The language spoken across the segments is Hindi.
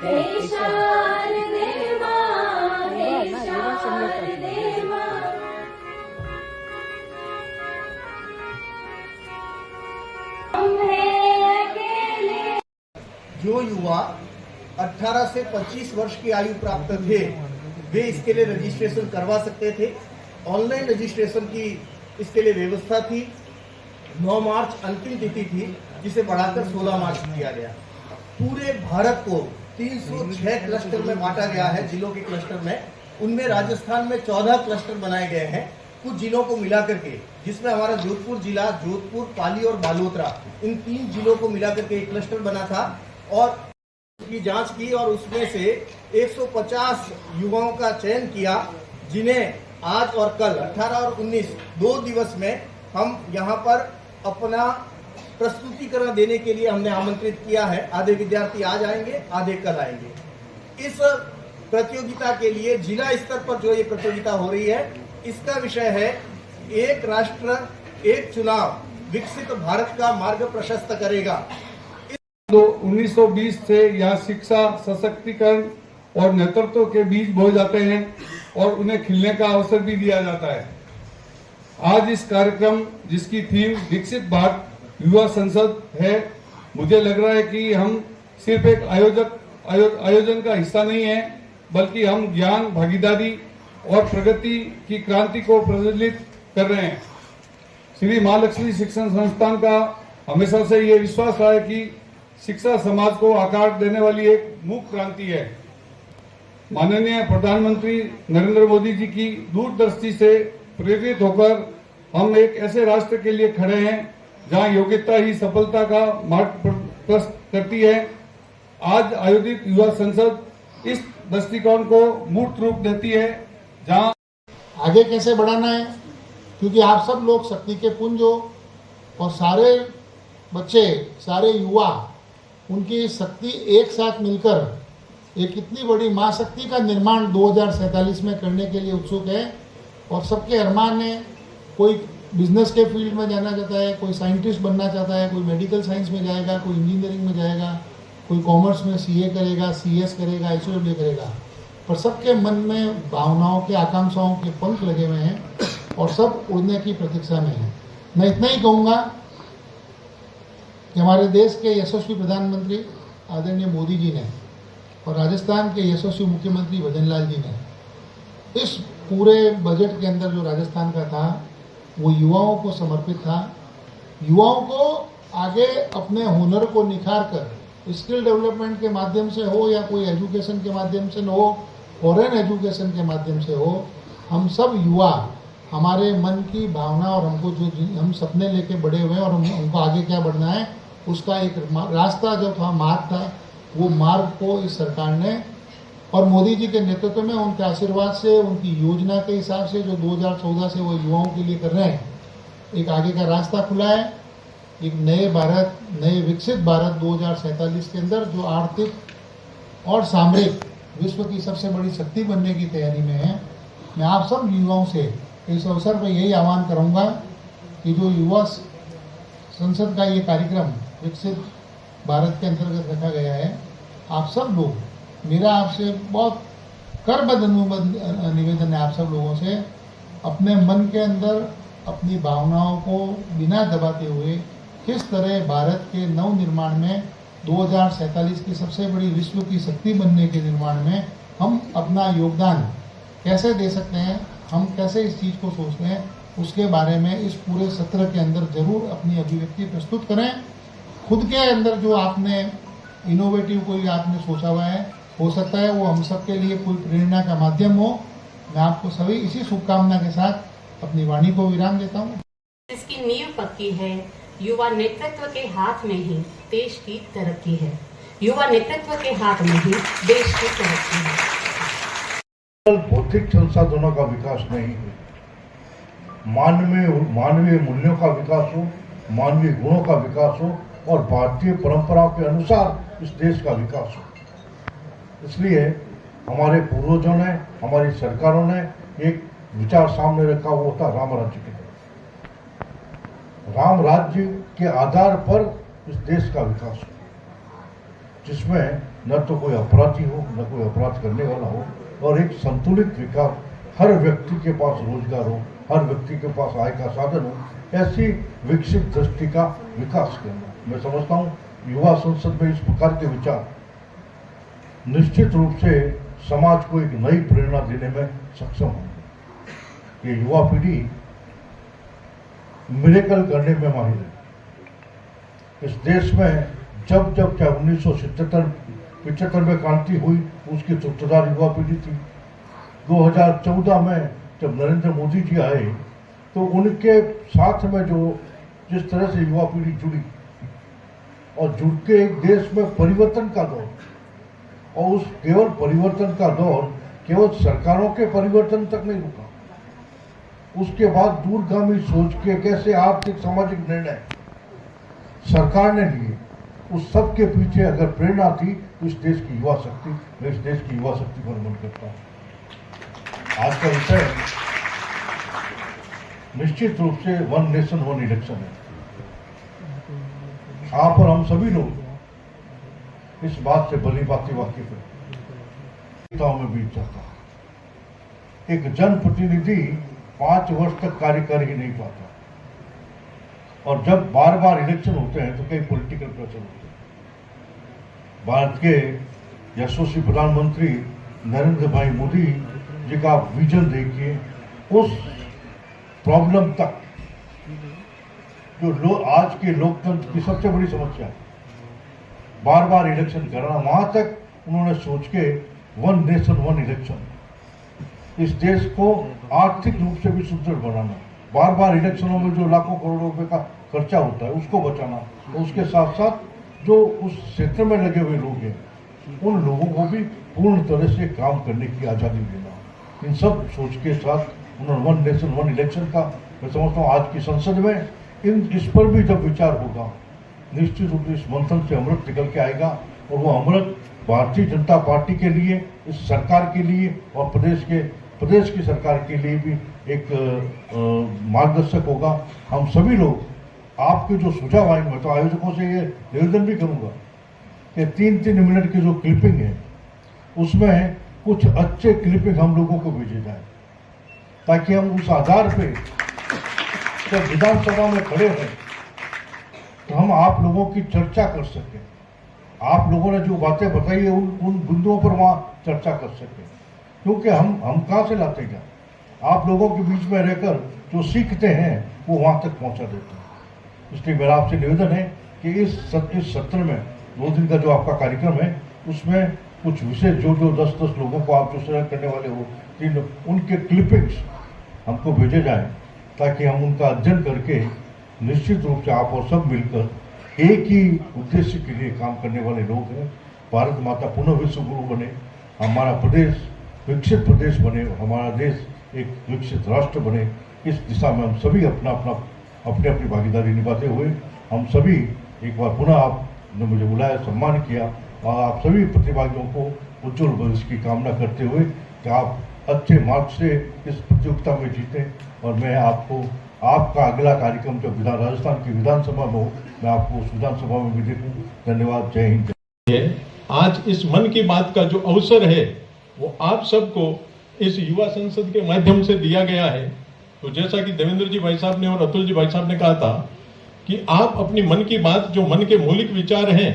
हे शारदे मां, हे शारदे मां। जो युवा 18 से 25 वर्ष की आयु प्राप्त थे वे इसके लिए रजिस्ट्रेशन करवा सकते थे। ऑनलाइन रजिस्ट्रेशन की इसके लिए व्यवस्था थी। 9 मार्च अंतिम तिथि थी, जिसे बढ़ाकर 16 मार्च किया गया। पूरे भारत को 306 क्लस्टर में बांटा गया है, जिलों के क्लस्टर में। उनमें राजस्थान में 14 क्लस्टर बनाए गए हैं कुछ जिलों को मिला करके, जिसमें हमारा जोधपुर जिला, जोधपुर, पाली और बालोतरा, इन 3 जिलों को मिला करके एक क्लस्टर बना था और की जांच की और उसमें से 150 युवाओं का चयन किया, जिन्हें आज और कल 18 और 19 2 दिवस में हम यहाँ पर अपना प्रस्तुतिकरण देने के लिए हमने आमंत्रित किया है। आधे विद्यार्थी आज आएंगे, आधे कल आएंगे। इस प्रतियोगिता के लिए जिला स्तर पर जो ये प्रतियोगिता हो रही है, इसका विषय है एक राष्ट्र एक चुनाव, विकसित भारत का मार्ग प्रशस्त करेगा। 1920 से यहाँ शिक्षा, सशक्तिकरण और नेतृत्व के बीज बोए जाते हैं और उन्हें खिलने का अवसर भी दिया जाता है। आज इस कार्यक्रम, जिसकी थीम विकसित भारत युवा संसद है, मुझे लग रहा है कि हम सिर्फ एक आयोजन का हिस्सा नहीं है, बल्कि हम ज्ञान, भागीदारी और प्रगति की क्रांति को प्रज्वलित कर रहे हैं। श्री महालक्ष्मी शिक्षण संस्थान का हमेशा से ये विश्वास रहा है कि शिक्षा समाज को आकार देने वाली एक मूक क्रांति है। माननीय प्रधानमंत्री नरेंद्र मोदी जी की दूरदृष्टि से प्रेरित होकर हम एक ऐसे राष्ट्र के लिए खड़े हैं जहां योग्यता ही सफलता का मार्ग प्रशस्त करती है। आज आयोजित युवा संसद इस दृष्टिकोण को मूर्त रूप देती है, जहां आगे कैसे बढ़ाना है, क्योंकि आप सब लोग शक्ति के पुंज हो और सारे बच्चे, सारे युवा, उनकी शक्ति एक साथ मिलकर एक इतनी बड़ी महाशक्ति का निर्माण 2047 में करने के लिए उत्सुक है। और सबके अरमान है, कोई बिजनेस के फील्ड में जाना चाहता है, कोई साइंटिस्ट बनना चाहता है, कोई मेडिकल साइंस में जाएगा, कोई इंजीनियरिंग में जाएगा, कोई कॉमर्स में सीए करेगा, सीएस करेगा, एसडब्ल्यू करेगा। पर सबके मन में भावनाओं के, आकांक्षाओं के पंख लगे हुए हैं और सब उड़ने की प्रतीक्षा में है। मैं इतना ही कहूँगा कि हमारे देश के यशस्वी प्रधानमंत्री आदरणीय मोदी जी ने और राजस्थान के यशस्वी मुख्यमंत्री भजन लाल जी ने इस पूरे बजट के अंदर जो राजस्थान का था, वो युवाओं को समर्पित था। युवाओं को आगे अपने हुनर को निखार कर स्किल डेवलपमेंट के माध्यम से हो या कोई एजुकेशन के माध्यम से न हो, फॉरेन एजुकेशन के माध्यम से हो, हम सब युवा, हमारे मन की भावना और हमको जो हम सपने लेके बड़े हुए हैं और हमको आगे क्या बढ़ना है, उसका एक रास्ता जो था, मार्ग था, वो मार्ग को इस सरकार ने और मोदी जी के नेतृत्व में, उनके आशीर्वाद से, उनकी योजना के हिसाब से जो 2014 से वो युवाओं के लिए कर रहे हैं, एक आगे का रास्ता खुला है। एक नए भारत, नए विकसित भारत 2047 के अंदर जो आर्थिक और सामरिक विश्व की सबसे बड़ी शक्ति बनने की तैयारी में है। मैं आप सब युवाओं से इस अवसर पर यही आह्वान करूंगा कि जो युवा संसद का ये कार्यक्रम विकसित भारत के अंतर्गत रखा गया है, आप सब लोग, मेरा आपसे बहुत करबद्ध निवेदन है आप सब लोगों से, अपने मन के अंदर अपनी भावनाओं को बिना दबाते हुए किस तरह भारत के नव निर्माण में 2047 की सबसे बड़ी विश्व की शक्ति बनने के निर्माण में हम अपना योगदान कैसे दे सकते हैं, हम कैसे इस चीज़ को सोचते हैं, उसके बारे में इस पूरे सत्र के अंदर जरूर अपनी अभिव्यक्ति प्रस्तुत करें। खुद के अंदर जो आपने इनोवेटिव कोई आपने सोचा हुआ है, हो सकता है वो हम सब के लिए कोई प्रेरणा का माध्यम हो। मैं आपको सभी इसी शुभकामना के साथ अपनी वाणी को विराम देता हूँ। इसकी नींव पक्की है। युवा नेतृत्व के हाथ में ही देश की तरक्की है। युवा नेतृत्व के हाथ में ही देश की तरक्की है। भौतिक संसाधनों का विकास नहीं है, मानवीय मूल्यों का विकास हो, मानवीय गुणों का विकास हो और भारतीय परंपराओं के अनुसार इस देश का विकास हो। इसलिए हमारे पूर्वजों ने, हमारी सरकारों ने एक विचार सामने रखा, वो था राम राज्य के। राम राज्य के आधार पर इस देश का विकास हो। जिसमें न तो कोई अपराधी हो न कोई अपराध करने वाला हो, और एक संतुलित विकास, हर व्यक्ति के पास रोजगार हो, हर व्यक्ति के पास आय का साधन हो, ऐसी विकसित दृष्टि का विकास करना। मैं समझता हूँ युवा संसद में इस प्रकार के विचार निश्चित रूप से समाज को एक नई प्रेरणा देने में सक्षम होंगे। ये युवा पीढ़ी मिरेकल करने में माहिर है। इस देश में जब जब चाहे 1975 में क्रांति हुई, उसकी सूत्रधार युवा पीढ़ी थी। 2014 में जब नरेंद्र मोदी जी आए तो उनके साथ में जो जिस तरह से युवा पीढ़ी जुड़ी और जुड़ के एक देश में परिवर्तन का दौर, और उस केवल परिवर्तन का दौर केवल सरकारों के परिवर्तन तक नहीं रुका, उसके बाद दूरगामी सोच के कैसे आर्थिक सामाजिक निर्णय सरकार ने लिए, उस सब के पीछे अगर प्रेरणा थी तो इस देश की युवा शक्ति, मैं इस देश की युवा शक्ति पर नमन करता हूँ। आज का विषय निश्चित रूप से वन नेशन वन इलेक्शन है। आप और हम सभी लोग इस बात से भली भांति वाकिफ है में बीत जाता है। एक जनप्रतिनिधि 5 वर्ष तक कार्य कर ही नहीं पाता, और जब बार बार इलेक्शन होते हैं तो कई पॉलिटिकल प्रेशर होते हैं। भारत के यशस्वी प्रधानमंत्री नरेंद्र भाई मोदी जी का विजन देखिए, उस प्रॉब्लम तक जो आज के लोकतंत्र की सबसे बड़ी समस्या है, बार बार इलेक्शन करना, वहां तक उन्होंने सोच के वन नेशन वन इलेक्शन, इस देश को आर्थिक रूप से भी सुदृढ़ बनाना, बार बार इलेक्शनों में जो लाखों करोड़ों रुपए का खर्चा होता है उसको बचाना, उसके साथ साथ जो उस क्षेत्र में लगे हुए लोग हैं उन लोगों को भी पूर्ण तरह से काम करने की आज़ादी देना, इन सब सोच के साथ उन्होंने वन नेशन वन इलेक्शन का, मैं समझता हूँ आज की संसद में इस पर भी जब विचार होगा, निश्चित रूप से इस मंथन से अमृत निकल के आएगा, और वो अमृत भारतीय जनता पार्टी के लिए, इस सरकार के लिए और प्रदेश की सरकार के लिए भी एक मार्गदर्शक होगा। हम सभी लोग आपके जो सुझाव आएंगे, मैं तो आयोजकों से ये निवेदन भी करूंगा कि 3-3 मिनट की जो क्लिपिंग है उसमें कुछ अच्छे क्लिपिंग हम लोगों को भेजे जाए, ताकि हम उस आधार पे जब विधानसभा में खड़े हैं तो हम आप लोगों की चर्चा कर सकें, आप लोगों ने जो बातें बताई है उन बिंदुओं पर वहाँ चर्चा कर सकें, क्योंकि हम कहाँ से लाते हैं, आप लोगों के बीच में रहकर जो सीखते हैं वो वहाँ तक पहुँचा देते हैं। इसलिए मेरा आपसे निवेदन है कि इस सत्र में 2 दिन का जो आपका कार्यक्रम है उसमें कुछ विशेष जो 10-10 लोगों को आप जो सेलेक्ट करने वाले हो, 3 उनके क्लिपिंग्स हमको भेजे जाए, ताकि हम उनका अध्ययन करके निश्चित रूप से आप और सब मिलकर एक ही उद्देश्य के लिए काम करने वाले लोग हैं। भारत माता पुनः विश्व गुरु बने, हमारा प्रदेश विकसित प्रदेश बने, हमारा देश एक विकसित राष्ट्र बने, इस दिशा में हम सभी अपनी भागीदारी निभाते हुए हम सभी एक बार पुनः आपने मुझे बुलाया, सम्मान किया, और आप सभी प्रतिभागियों को उज्जवल भविष्य की कामना करते हुए कि आप अच्छे मार्ग से इस प्रतियोगिता में जीतें, और मैं आपका अगला कार्यक्रम जब राजस्थान की विधानसभा में हो, मैं आपको उस विधानसभा में भी देखूं। धन्यवाद, जय हिंद। आज इस मन की बात का जो अवसर है वो आप सबको इस युवा संसद के माध्यम से दिया गया है। तो जैसा कि देवेंद्र जी भाई साहब ने और अतुल जी भाई साहब ने कहा था कि आप अपनी मन की बात, जो मन के मौलिक विचार हैं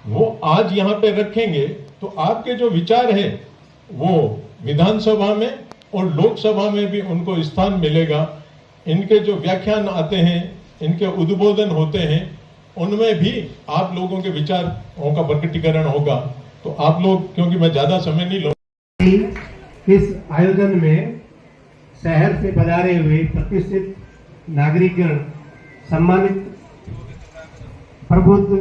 वो आज यहाँ पे रखेंगे, तो आपके जो विचार है वो विधानसभा में और लोकसभा में भी उनको स्थान मिलेगा। इनके जो व्याख्यान आते हैं, इनके उद्बोधन होते हैं, उनमें भी आप लोगों के विचारों का प्रकटीकरण होगा। तो आप लोग, क्योंकि मैं ज्यादा समय नहीं लूंगा, इस आयोजन में शहर से पधारे हुए प्रतिष्ठित नागरिकगण, सम्मानित प्रबुद्ध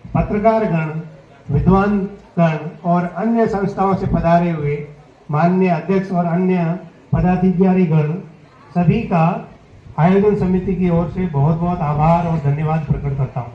पत्रकारगण, विद्वान गण और अन्य संस्थाओं से पधारे हुए माननीय अध्यक्ष और अन्य पदाधिकारीगण, सभी का आयोजन समिति की ओर से बहुत बहुत आभार और धन्यवाद प्रकट करता हूँ।